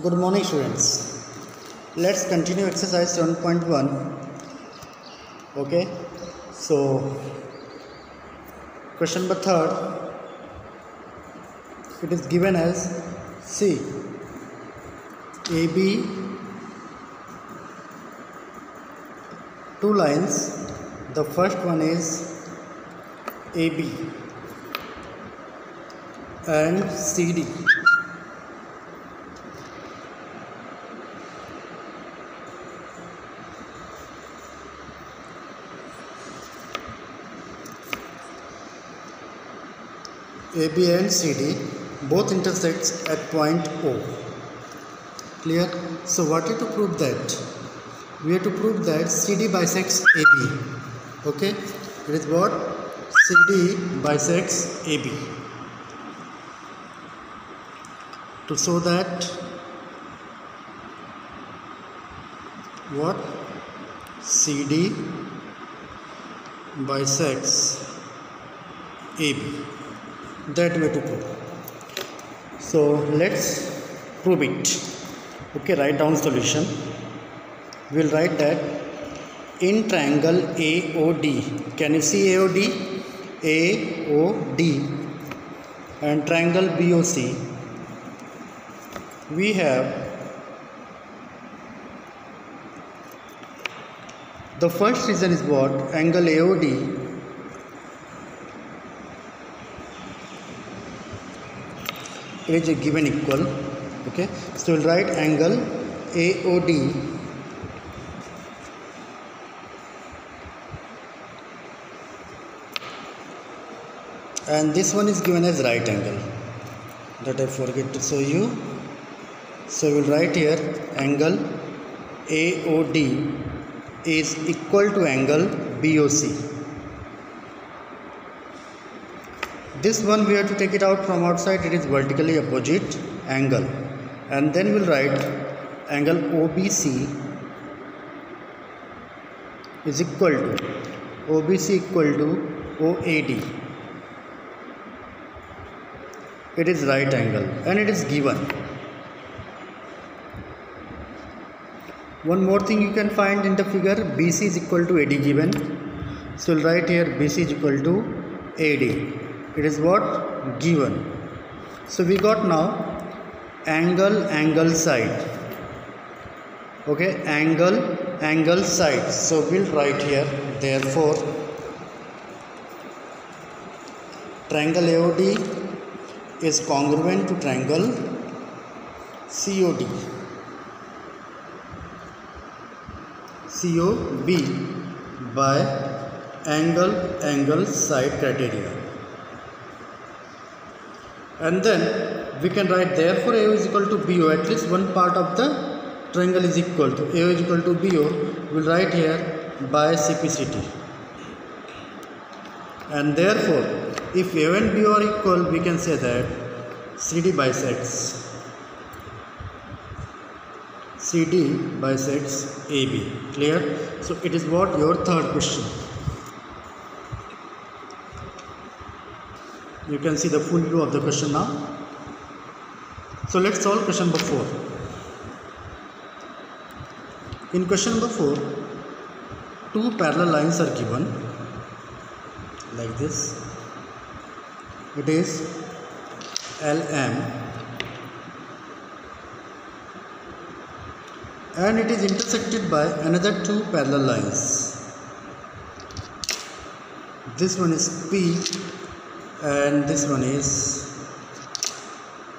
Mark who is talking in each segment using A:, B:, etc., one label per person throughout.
A: Good morning, students. Let's continue exercise 7.1. Okay, so question number third, it is given as C, AB, two lines. The first one is AB and CD. AB and CD both intersects at point O. Clear? So what is to prove that? We have to prove that CD bisects AB. Okay? It is what? CD bisects AB. To show that what? CD bisects AB. That way to prove. So let's prove it. Okay, write down solution. We will write that in triangle AOD. Can you see AOD? AOD and triangle BOC. We have the first reason is what? Angle AOD is given equal. Okay, so we'll write angle AOD and this one is given as right angle. That I forget to show you. So we'll write here angle AOD is equal to angle BOC. This one we have to take it out from outside. It is vertically opposite angle, and then we'll write angle OBC is equal to OAD. It is right angle and it is given. One more thing you can find in the figure, BC is equal to AD given. So we'll write here BC is equal to AD. It is what? Given. So we got now angle side. Okay, angle side. So we'll write here, therefore triangle AOD is congruent to triangle COB by angle side criteria. And then we can write therefore AO is equal to BO. At least one part of the triangle is equal to AO is equal to BO. We will write here by CPCT. And therefore, if AO and BO are equal, we can say that CD bisects AB. Clear? So it is what? Your third question. You can see the full view of the question now. So let's solve question number 4. In question number 4, two parallel lines are given like this. It is LM and it is intersected by another two parallel lines. This one is P and this one is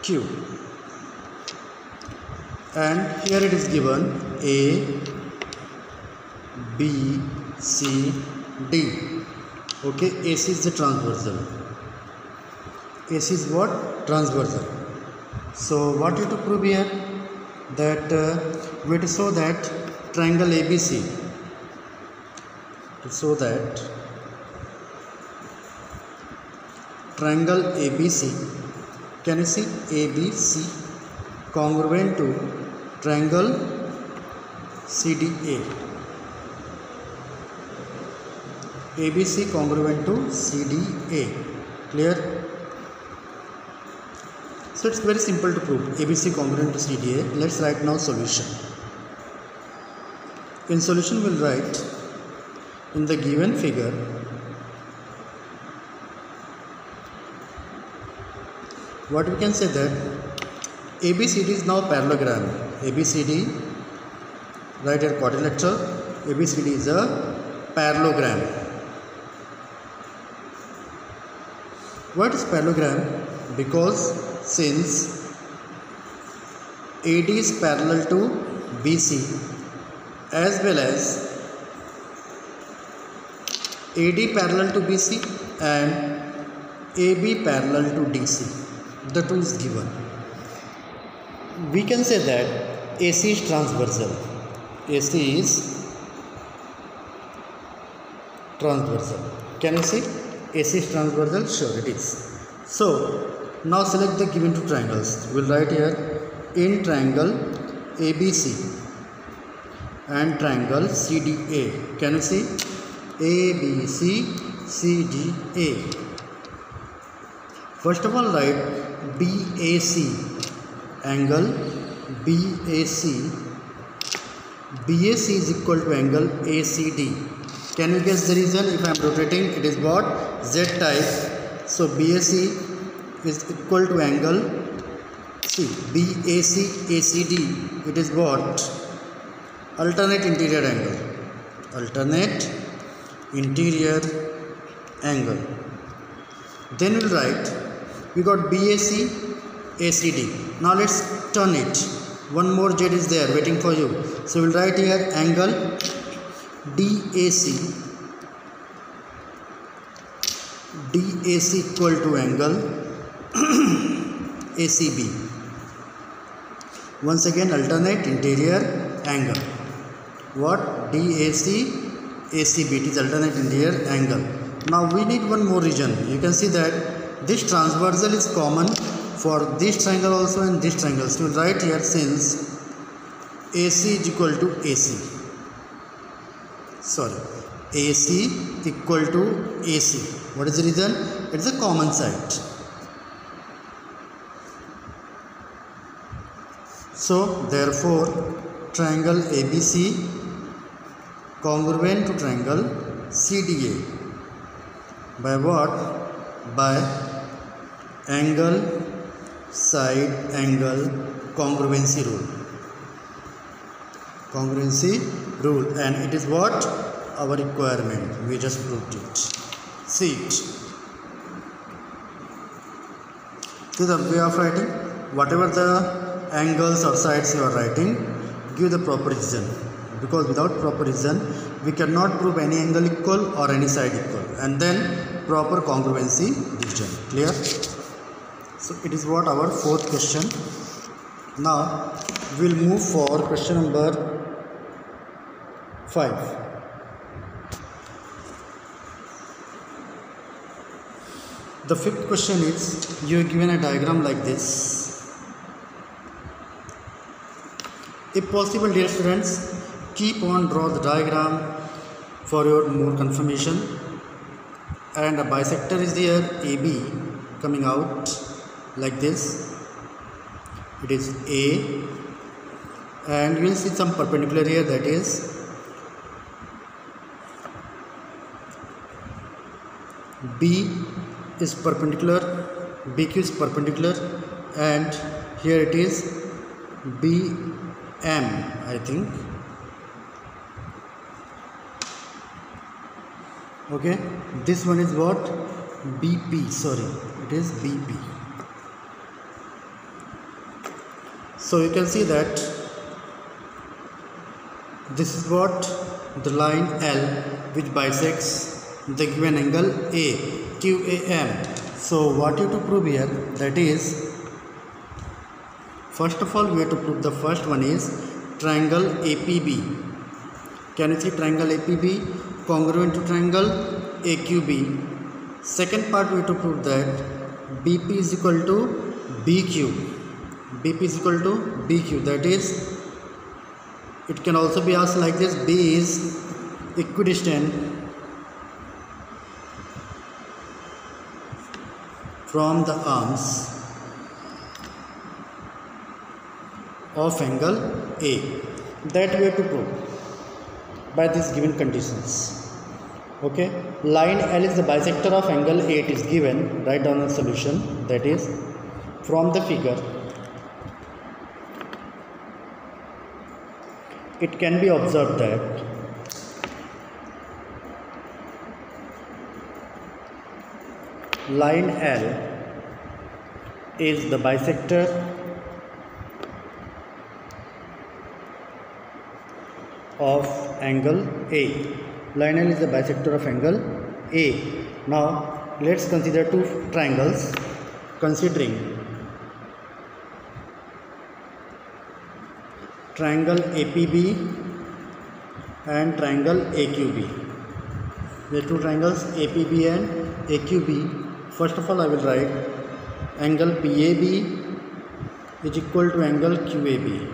A: Q, and here it is given A, B, C, D. Okay, AC is the transversal. AC is what? Transversal. So what you have to prove here? That we have to show that triangle ABC. To show that triangle ABC, can you see ABC congruent to triangle CDA. ABC congruent to CDA. Clear? So it's very simple to prove ABC congruent to CDA. Let's write now solution. In solution we'll write in the given figure what we can say that ABCD is now parallelogram. ABCD, right here quadrilateral. ABCD is a parallelogram. What is parallelogram? Because since AD is parallel to BC as well as AD parallel to BC and AB parallel to DC, the two is given. We can say that AC is transversal. AC is transversal. Can you see? AC is transversal? Sure it is. So now select the given two triangles. We'll write here in triangle ABC and triangle CDA. Can you see? ABC, CDA. First of all write BAC, angle BAC. BAC is equal to angle ACD. Can you guess the reason? If I am rotating, it is what? Z type. So BAC is equal to angle C. BAC ACD. It is what? Alternate interior angle. Alternate interior angle. Then we'll write, we got BAC ACD. Now let's turn it. One more Z is there waiting for you. So we'll write here angle DAC equal to angle ACB. Once again alternate interior angle. What? DAC ACB, it is alternate interior angle. Now we need one more region. You can see that this transversal is common for this triangle also and this triangle. So we'll write here since AC is equal to AC. AC equal to AC. What is the reason? It's a common side. So therefore triangle ABC congruent to triangle CDA by what? By angle side angle congruency rule. Congruency rule, and it is what? Our requirement. We just proved it. See it. See the way of writing. Whatever the angles or sides you are writing, give the proper reason. Because without proper reason, we cannot prove any angle equal or any side equal. And then proper congruency division. Clear? So it is what our fourth question. Now we will move for question number 5. The fifth question is, you are given a diagram like this. If possible, dear students, keep on draw the diagram for your more confirmation. And a bisector is there, AB, coming out like this. It is A, and you will see some perpendicular here, that is B is perpendicular, BQ is perpendicular, and here it is BM, I think. Okay, this one is what? BP, sorry, it is BP. So you can see that this is what? The line L which bisects the given angle AQAM. So what you have to prove here, that is, first of all we have to prove the first one is triangle APB. Can you see triangle APB congruent to triangle AQB? Second part we have to prove that BP is equal to BQ. BP is equal to BQ, that is, it can also be asked like this, B is equidistant from the arms of angle A. That we have to prove by these given conditions. Okay, line L is the bisector of angle A. It is given. Write down the solution. That is, from the figure, it can be observed that line L is the bisector of angle A. Line L is the bisector of angle A. Now let's consider two triangles. Considering triangle APB and triangle AQB. The two triangles APB and AQB. First of all, I will write angle PAB is equal to angle QAB.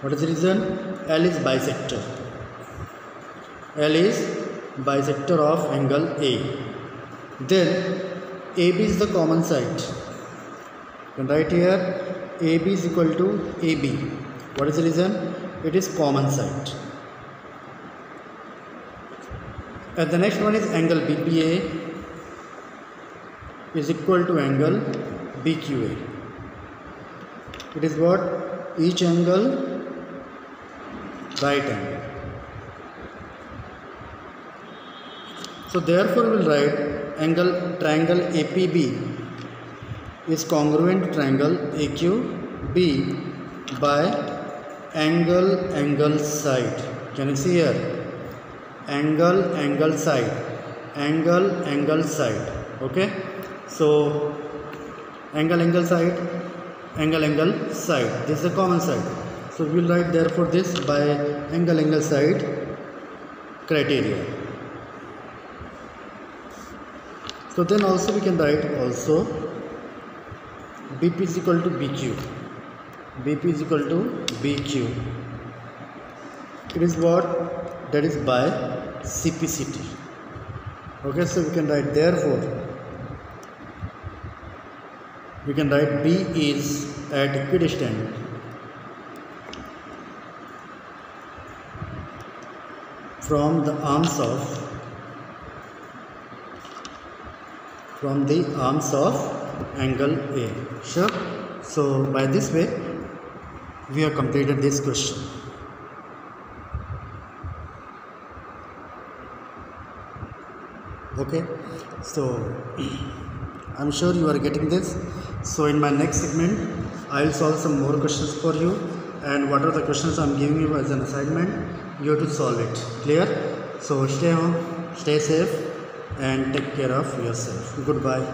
A: What is the reason? L is bisector. L is bisector of angle A. Then AB is the common side. You can write here AB is equal to AB. What is the reason? It is common side. And the next one is angle BPA is equal to angle BQA. It is what? Each angle right angle. So therefore we will write triangle APB is congruent to triangle AQB by angle side. Can you see here? Angle side. Okay. So angle side. This is the common side. So we will write therefore this by angle side criteria. So then also we can write also BP is equal to BQ. BP is equal to BQ. It is what? That is by CPCT. Okay, so we can write therefore we can write B is at equidistant from the arms of angle A. Sure. So by this way we have completed this question. Okay, so I'm sure you are getting this. So in my next segment I will solve some more questions for you, and what are the questions I'm giving you as an assignment, you have to solve it. Clear? So stay home, stay safe, and take care of yourself. Goodbye.